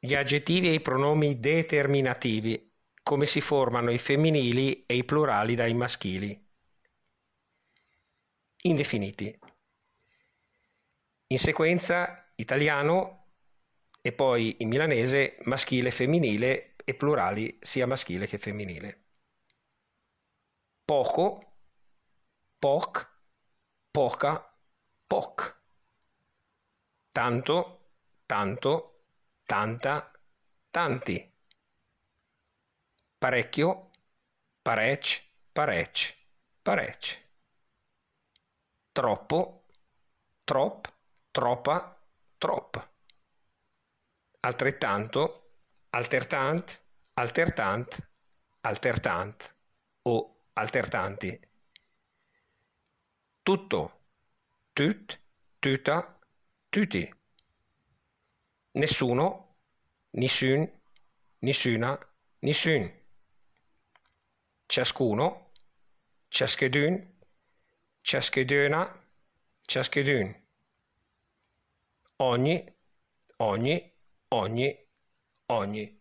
Gli aggettivi e i pronomi determinativi, come si formano i femminili e i plurali dai maschili. Indefiniti. In sequenza italiano e poi in milanese maschile e femminile e plurali sia maschile che femminile. Poco, poc, poca, poc. Tanto, tanto, tanta, tanti. Parecchio, parec, parec, parec. Troppo, trop, troppa, trop. Altrettanto, altertant, altertant, altertant o altertanti. Tutto, tut, tuta, tutti. Nessuno, nissun, nissuna, nissun. Ciascuno, ciaschedun, ciascheduna, ciaschedun. Ogni, ogni, ogni, ogni.